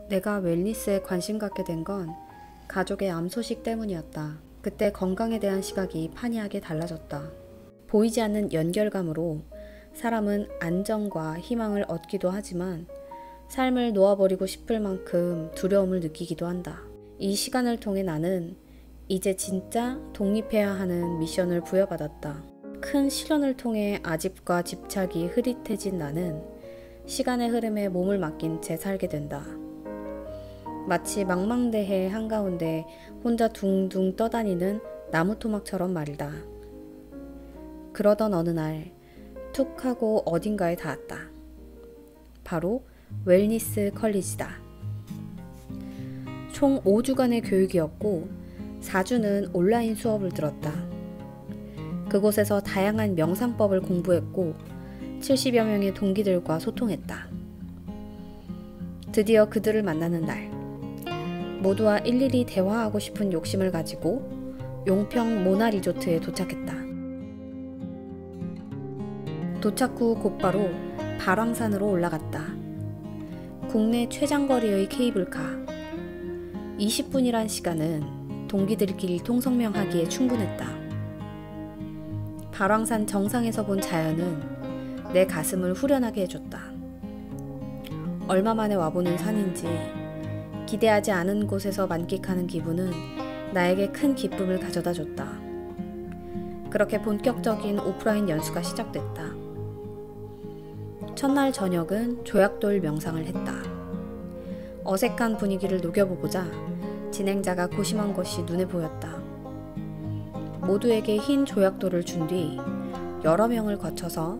내가 웰니스에 관심 갖게 된 건 가족의 암 소식 때문이었다. 그때 건강에 대한 시각이 판이하게 달라졌다. 보이지 않는 연결감으로 사람은 안정과 희망을 얻기도 하지만 삶을 놓아버리고 싶을 만큼 두려움을 느끼기도 한다. 이 시간을 통해 나는 이제 진짜 독립해야 하는 미션을 부여받았다. 큰 시련을 통해 아집과 집착이 흐릿해진 나는 시간의 흐름에 몸을 맡긴 채 살게 된다. 마치 망망대해 한가운데 혼자 둥둥 떠다니는 나무토막처럼 말이다. 그러던 어느 날 툭 하고 어딘가에 닿았다. 바로 웰니스 컬리지다. 총 5주간의 교육이었고 4주는 온라인 수업을 들었다. 그곳에서 다양한 명상법을 공부했고 70여 명의 동기들과 소통했다. 드디어 그들을 만나는 날, 모두와 일일이 대화하고 싶은 욕심을 가지고 용평 모나 리조트에 도착했다. 도착 후 곧바로 발왕산으로 올라갔다. 국내 최장거리의 케이블카. 20분이란 시간은 동기들끼리 통성명하기에 충분했다. 발왕산 정상에서 본 자연은 내 가슴을 후련하게 해줬다. 얼마 만에 와보는 산인지 기대하지 않은 곳에서 만끽하는 기분은 나에게 큰 기쁨을 가져다 줬다. 그렇게 본격적인 오프라인 연수가 시작됐다. 첫날 저녁은 조약돌 명상을 했다. 어색한 분위기를 녹여보고자 진행자가 고심한 것이 눈에 보였다. 모두에게 흰 조약돌을 준 뒤 여러 명을 거쳐서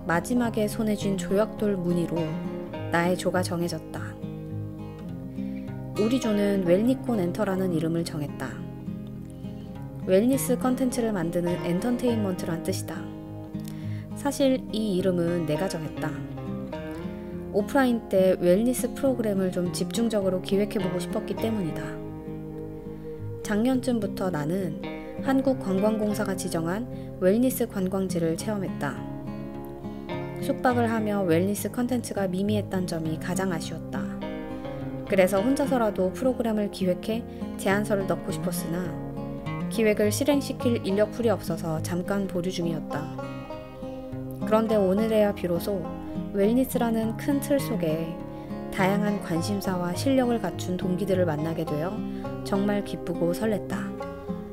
마지막에 손에 쥔 조약돌 무늬로 나의 조가 정해졌다. 우리 조는 웰니콘 엔터라는 이름을 정했다. 웰니스 컨텐츠를 만드는 엔터테인먼트란 뜻이다. 사실 이 이름은 내가 정했다. 오프라인 때 웰니스 프로그램을 좀 집중적으로 기획해보고 싶었기 때문이다. 작년쯤부터 나는 한국관광공사가 지정한 웰니스 관광지를 체험했다. 숙박을 하며 웰니스 컨텐츠가 미미했던 점이 가장 아쉬웠다. 그래서 혼자서라도 프로그램을 기획해 제안서를 넣고 싶었으나 기획을 실행시킬 인력풀이 없어서 잠깐 보류 중이었다. 그런데 오늘에야 비로소 웰니스라는 큰 틀 속에 다양한 관심사와 실력을 갖춘 동기들을 만나게 되어 정말 기쁘고 설렜다.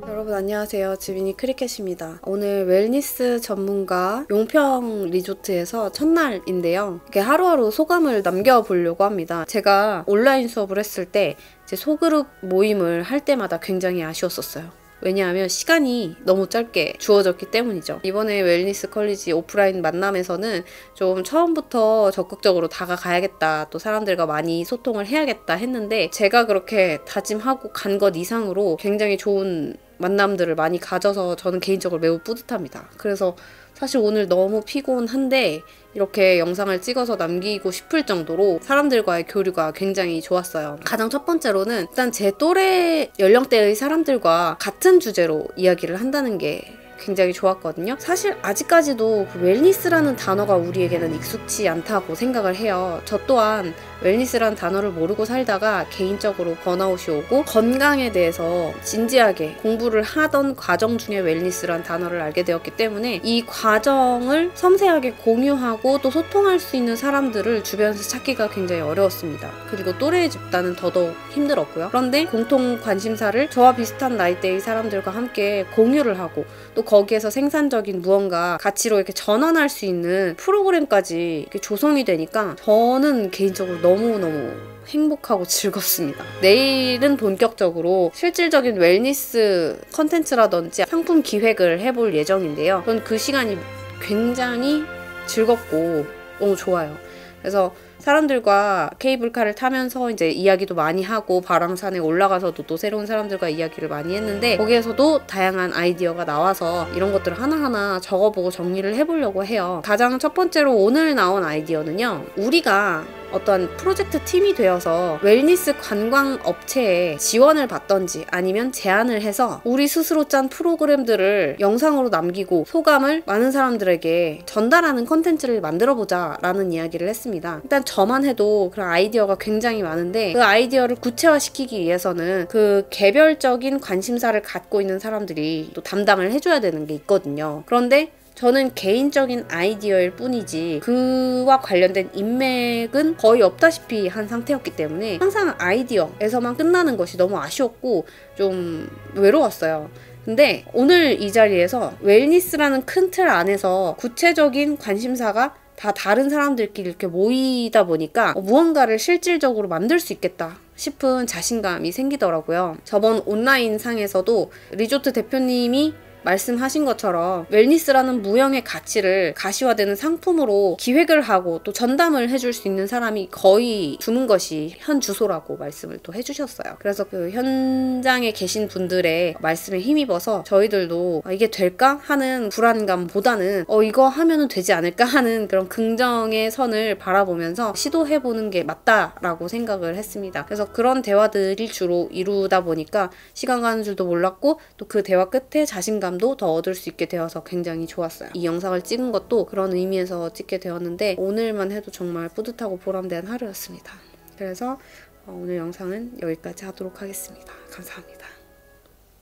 여러분 안녕하세요. 지빈이 크리켓입니다. 오늘 웰니스 전문가 용평 리조트에서 첫날인데요. 이렇게 하루하루 소감을 남겨보려고 합니다. 제가 온라인 수업을 했을 때 제 소그룹 모임을 할 때마다 굉장히 아쉬웠었어요. 왜냐하면 시간이 너무 짧게 주어졌기 때문이죠. 이번에 웰니스 컬리지 오프라인 만남에서는 좀 처음부터 적극적으로 다가가야겠다, 또 사람들과 많이 소통을 해야겠다 했는데 제가 그렇게 다짐하고 간 것 이상으로 굉장히 좋은 만남들을 많이 가져서 저는 개인적으로 매우 뿌듯합니다. 그래서 사실 오늘 너무 피곤한데 이렇게 영상을 찍어서 남기고 싶을 정도로 사람들과의 교류가 굉장히 좋았어요. 가장 첫 번째로는 일단 제 또래 연령대의 사람들과 같은 주제로 이야기를 한다는 게 굉장히 좋았거든요. 사실 아직까지도 그 웰니스라는 단어가 우리에게는 익숙치 않다고 생각을 해요. 저 또한 웰니스라는 단어를 모르고 살다가 개인적으로 번아웃이 오고 건강에 대해서 진지하게 공부를 하던 과정 중에 웰니스라는 단어를 알게 되었기 때문에 이 과정을 섬세하게 공유하고 또 소통할 수 있는 사람들을 주변에서 찾기가 굉장히 어려웠습니다. 그리고 또래의 집단은 더더욱 힘들었고요. 그런데 공통 관심사를 저와 비슷한 나이대의 사람들과 함께 공유를 하고 또 거기에서 생산적인 무언가 가치로 이렇게 전환할 수 있는 프로그램까지 이렇게 조성이 되니까 저는 개인적으로 너무너무 행복하고 즐겁습니다. 내일은 본격적으로 실질적인 웰니스 컨텐츠라든지 상품 기획을 해볼 예정인데요. 전 그 시간이 굉장히 즐겁고 너무 좋아요. 그래서 사람들과 케이블카를 타면서 이제 이야기도 많이 하고 발왕산에 올라가서도 또 새로운 사람들과 이야기를 많이 했는데 거기에서도 다양한 아이디어가 나와서 이런 것들을 하나하나 적어보고 정리를 해보려고 해요. 가장 첫 번째로 오늘 나온 아이디어는요. 우리가 어떤 프로젝트 팀이 되어서 웰니스 관광 업체에 지원을 받던지 아니면 제안을 해서 우리 스스로 짠 프로그램들을 영상으로 남기고 소감을 많은 사람들에게 전달하는 컨텐츠를 만들어보자 라는 이야기를 했습니다. 일단 저만 해도 그런 아이디어가 굉장히 많은데 그 아이디어를 구체화시키기 위해서는 그 개별적인 관심사를 갖고 있는 사람들이 또 담당을 해줘야 되는 게 있거든요. 그런데 저는 개인적인 아이디어일 뿐이지 그와 관련된 인맥은 거의 없다시피 한 상태였기 때문에 항상 아이디어에서만 끝나는 것이 너무 아쉬웠고 좀 외로웠어요. 근데 오늘 이 자리에서 웰니스라는 큰 틀 안에서 구체적인 관심사가 다 다른 사람들끼리 이렇게 모이다 보니까 무언가를 실질적으로 만들 수 있겠다 싶은 자신감이 생기더라고요. 저번 온라인 상에서도 리조트 대표님이 말씀하신 것처럼 웰니스라는 무형의 가치를 가시화되는 상품으로 기획을 하고 또 전담을 해줄 수 있는 사람이 거의 드문 것이 현 주소라고 말씀을 또 해주셨어요. 그래서 그 현장에 계신 분들의 말씀에 힘입어서 저희들도 이게 될까 하는 불안감보다는 이거 하면은 되지 않을까 하는 그런 긍정의 선을 바라보면서 시도해보는 게 맞다라고 생각을 했습니다. 그래서 그런 대화들이 주로 이루다 보니까 시간 가는 줄도 몰랐고 또 그 대화 끝에 자신감 더 얻을 수 있게 되어서 굉장히 좋았어요. 이 영상을 찍은 것도 그런 의미에서 찍게 되었는데 오늘만 해도 정말 뿌듯하고 보람된 하루였습니다. 그래서 오늘 영상은 여기까지 하도록 하겠습니다. 감사합니다.